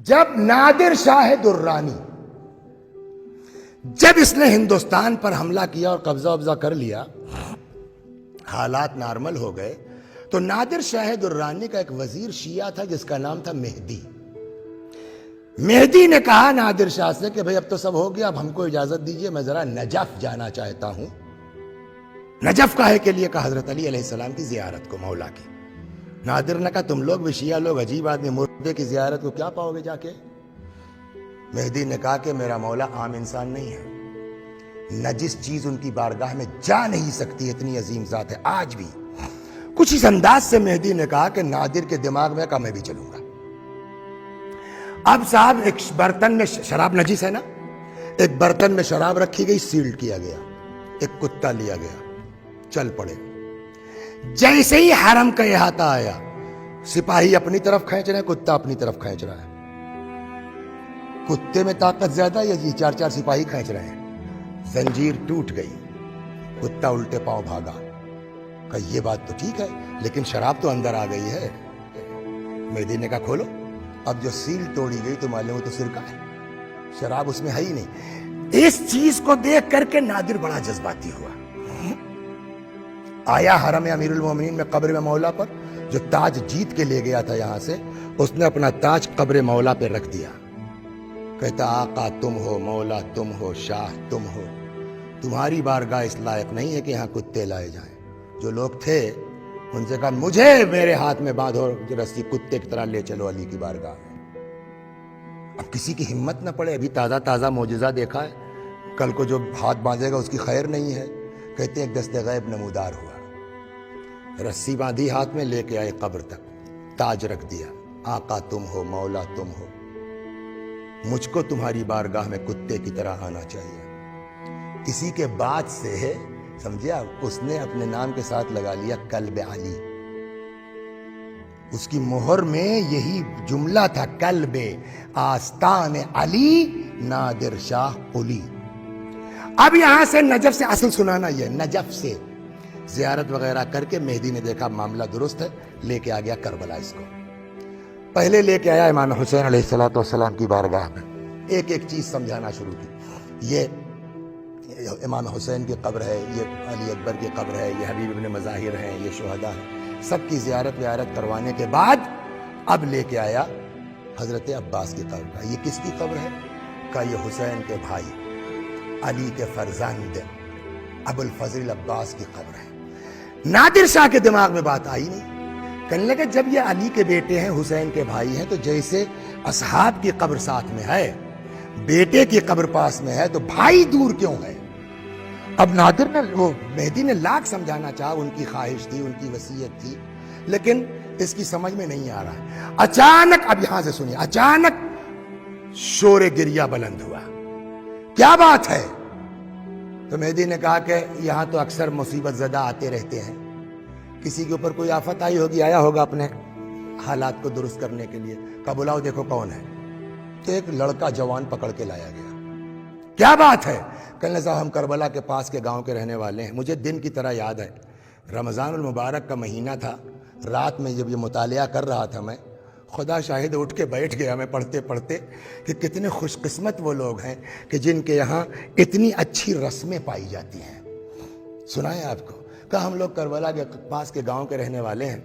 جب نادر شاہ درانی جب اس نے ہندوستان پر حملہ کیا اور قبضہ وبضہ کر لیا، حالات نارمل ہو گئے، تو نادر شاہ درانی کا ایک وزیر شیعہ تھا جس کا نام تھا مہدی۔ مہدی نے کہا نادر شاہ سے کہ بھئی اب تو سب ہو گیا، اب ہم کو اجازت دیجئے، میں ذرا نجف جانا چاہتا ہوں۔ نجف کاہے کے لیے؟ کہا حضرت علی علیہ السلام کی زیارت کو، مولا کی۔ نادر نے کہا تم لوگ بھی شیعہ لوگ عجیب آدمی، مردے کی زیارت کو کیا پاؤ گے جا کے؟ مہدی نے کہا کہ میرا مولا عام انسان نہیں ہے، نجس چیز ان کی بارگاہ میں جا نہیں سکتی، اتنی عظیم ذات ہے۔ آج بھی کچھ اس انداز سے مہدی نے کہا کہ نادر کے دماغ میں کہا میں بھی چلوں گا۔ اب صاحب ایک برتن میں شراب، نجس ہے نا، ایک برتن میں شراب رکھی گئی، سیل کیا گیا، ایک کتا لیا گیا، چل پڑے۔ جیسے ہی حرم کا احاطہ آیا، سپاہی اپنی طرف کھینچ رہے ہیں، کتا اپنی طرف کھینچ رہا ہے۔ کتے میں طاقت زیادہ ہے یا یہ چار چار سپاہی کھینچ رہے ہیں؟ زنجیر ٹوٹ گئی، کتا الٹے پاؤں بھاگا۔ کہا یہ بات تو ٹھیک ہے لیکن شراب تو اندر آ گئی ہے۔ مہدی نے کہا کھولو۔ اب جو سیل توڑی گئی تو معلوم تو سرکہ ہے، شراب اس میں ہے ہی نہیں۔ اس چیز کو دیکھ کر کے نادر بڑا جذباتی ہوا، آیا حرم امیر المومنین میں قبر میں مولا پر، جو تاج جیت کے لے گیا تھا یہاں سے، اس نے اپنا تاج قبر مولا پہ رکھ دیا۔ کہتا آقا تم ہو، مولا تم ہو، شاہ تم ہو، تمہاری بارگاہ اس لائق نہیں ہے کہ یہاں کتے لائے جائیں۔ جو لوگ تھے ان سے کہا مجھے میرے ہاتھ میں باندھو رسی، کتے کی طرح لے چلو علی کی بارگاہ میں۔ اب کسی کی ہمت نہ پڑے، ابھی تازہ تازہ معجزہ دیکھا ہے، کل کو جو ہاتھ باندھے گا اس کی خیر نہیں ہے۔ کہتے ہیں ایک دست غیب نمودار ہوا، رسی باندھی ہاتھ میں، لے کے آئے قبر تک، تاج رکھ دیا۔ آقا تم ہو، مولا تم ہو، مجھ کو تمہاری بارگاہ میں کتے کی طرح آنا چاہیے۔ اسی کے بعد سے ہے، سمجھے آپ، اس نے اپنے نام کے ساتھ لگا لیا کلب علی۔ اس کی مہر میں یہی جملہ تھا، کلب آستان علی نادر شاہ قلی۔ اب یہاں سے نجف سے اصل سنانا یہ، نجف سے زیارت وغیرہ کر کے مہدی نے دیکھا معاملہ درست ہے، لے کے آ گیا کربلا۔ اس کو پہلے لے کے آیا امام حسین علیہ السلام کی بارگاہ میں، ایک ایک چیز سمجھانا شروع کی۔ یہ امام حسین کی قبر ہے، یہ علی اکبر کی قبر ہے، یہ حبیب ابن مظاہر ہیں، یہ شہداء ہیں، سب کی زیارت ویارت کروانے کے بعد اب لے کے آیا حضرت عباس کی قبر۔ یہ کس کی قبر ہے؟ کہا یہ حسین کے بھائی علی کے فرزند ابو الفضل عباس کی قبر ہے۔ نادر شاہ کے دماغ میں بات آئی نہیں، کہنے لگا جب یہ علی کے بیٹے ہیں، حسین کے بھائی ہیں، تو جیسے اصحاب کی قبر ساتھ میں ہے، بیٹے کی قبر پاس میں ہے، تو بھائی دور کیوں ہے؟ اب نادر نے، وہ مہدی نے لاکھ سمجھانا چاہا، ان کی خواہش تھی، ان کی وصیت تھی، لیکن اس کی سمجھ میں نہیں آ رہا ہے۔ اچانک، اب یہاں سے سنیے، اچانک شور گریہ بلند ہوا۔ کیا بات ہے؟ تو مہدی نے کہا کہ یہاں تو اکثر مصیبت زدہ آتے رہتے ہیں، کسی کے اوپر کوئی آفت آئی ہوگی، آیا ہوگا اپنے حالات کو درست کرنے کے لیے۔ کہا بلاؤ دیکھو کون ہے۔ تو ایک لڑکا جوان پکڑ کے لایا گیا۔ کیا بات ہے؟ کہنے لگا ہم کربلا کے پاس کے گاؤں کے رہنے والے ہیں، مجھے دن کی طرح یاد ہے، رمضان المبارک کا مہینہ تھا، رات میں جب یہ مطالعہ کر رہا تھا میں، خدا شاہد اٹھ کے بیٹھ گیا میں پڑھتے پڑھتے کہ کتنے خوش قسمت وہ لوگ ہیں کہ جن کے یہاں اتنی اچھی رسمیں پائی جاتی ہیں۔ سنائیں آپ کو، کہا ہم لوگ کربلا کے پاس کے گاؤں کے رہنے والے ہیں،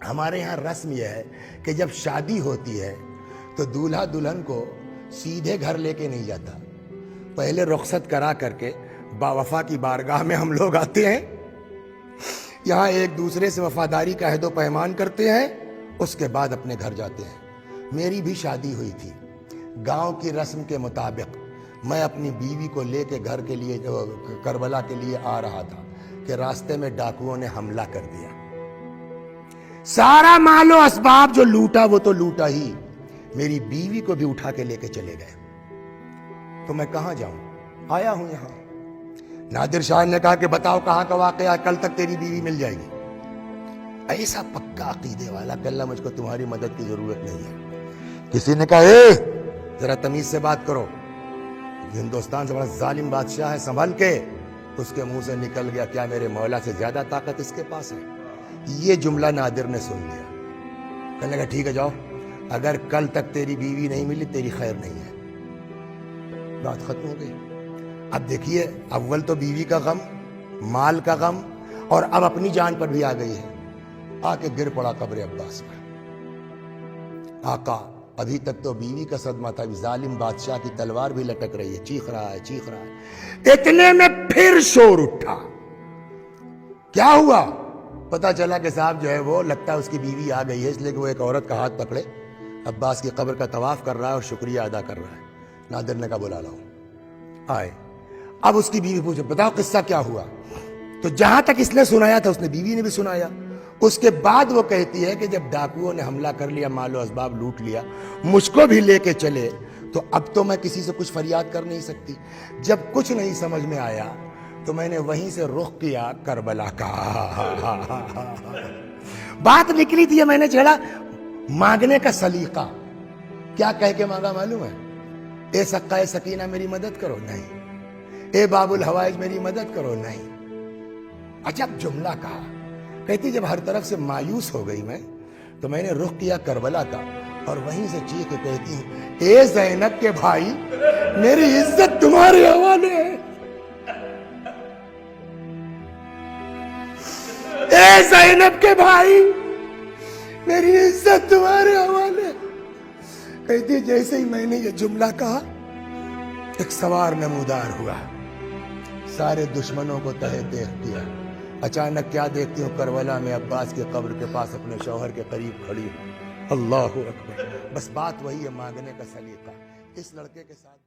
ہمارے یہاں رسم یہ ہے کہ جب شادی ہوتی ہے تو دولہا دلہن کو سیدھے گھر لے کے نہیں جاتا، پہلے رخصت کرا کر کے باوفا کی بارگاہ میں ہم لوگ آتے ہیں، یہاں ایک دوسرے سے وفاداری کا عہد و پیمان کرتے ہیں، اس کے بعد اپنے گھر جاتے ہیں۔ میری بھی شادی ہوئی تھی، گاؤں کی رسم کے مطابق میں اپنی بیوی کو لے کے گھر کے لیے، کربلا کے لیے آ رہا تھا کہ راستے میں ڈاکوؤں نے حملہ کر دیا، سارا مال و اسباب جو لوٹا وہ تو لوٹا ہی، میری بیوی کو بھی اٹھا کے لے کے چلے گئے۔ تو میں کہاں جاؤں؟ آیا ہوں یہاں۔ نادر شاہ نے کہا کہ بتاؤ کہاں کا واقعہ، کل تک تیری بیوی مل جائے گی۔ ایسا پکا عقیدے والا کہ اللہ مجھ کو تمہاری مدد کی ضرورت نہیں ہے۔ کسی نے کہا اے ذرا تمیز سے بات کرو، ہندوستان سے بڑا ظالم بادشاہ ہے، سنبھل کے۔ اس کے منہ سے نکل گیا کیا میرے مولا سے زیادہ طاقت اس کے پاس ہے؟ یہ جملہ نادر نے سن لیا، کہنے لگا ٹھیک ہے جاؤ، اگر کل تک تیری بیوی نہیں ملی تیری خیر نہیں ہے. بات ختم ہو گئی. اب دیکھیے اول تو بیوی کا غم، مال کا غم، اور اب اپنی جان پر بھی آ گئی ہے. آ کے گر پڑا قبر عباس پر. آقا ابھی تک تو بیوی کا صدمہ تھا، ظالم بادشاہ کی تلوار بھی لٹک رہی ہے، چیخ رہا ہے چیخ رہا ہے. اتنے میں پھر شور اٹھا. کیا ہوا؟ پتا چلا کہ صاحب جو ہے وہ لگتا ہے اس کی بیوی آ گئی ہے، اس لیے کہ وہ ایک عورت کا ہاتھ پکڑے عباس کی قبر کا طواف کر رہا ہے اور شکریہ ادا کر رہا ہے. نادر نے کہا بلا لاؤ. آئے. اب اس کی بیوی پوچھے بتاؤ قصہ کیا ہوا؟ تو جہاں تک اس نے سنایا تھا اس نے بیوی نے بھی سنایا. اس کے بعد وہ کہتی ہے کہ جب ڈاکوؤں نے حملہ کر لیا، مال و اسباب لوٹ لیا، مجھ کو بھی لے کے چلے، تو اب تو میں کسی سے کچھ فریاد کر نہیں سکتی. جب کچھ نہیں سمجھ میں آیا تو میں نے وہیں سے رخ کیا کربلا کا. بات نکلی تھی، میں نے چھڑا مانگنے کا سلیقہ. کیا کہہ کے مانگا معلوم ہے؟ اے سقائے سکینہ میری مدد کرو، نہیں. اے باب الحوائج میری مدد کرو، نہیں. عجب جملہ کہا. کہتی جب ہر طرف سے مایوس ہو گئی میں تو میں نے رخ کیا کربلا کا، اور وہیں سے چیخ کے کہتی ہوں اے زینب کے بھائی میری عزت تمہارے حوالے ہے. اے زینب کے بھائی میری عزت تمہارے حوالے ہے. کہتی جیسے ہی میں نے یہ جملہ کہا ایک سوار نمودار ہوا، سارے دشمنوں کو تہہ دیکھ دیا. اچانک کیا دیکھتی ہوں؟ کربلا میں عباس کی قبر کے پاس اپنے شوہر کے قریب کھڑی ہوں. اللہ اکبر. بس بات وہی ہے، مانگنے کا سلیقہ. اس لڑکے کے ساتھ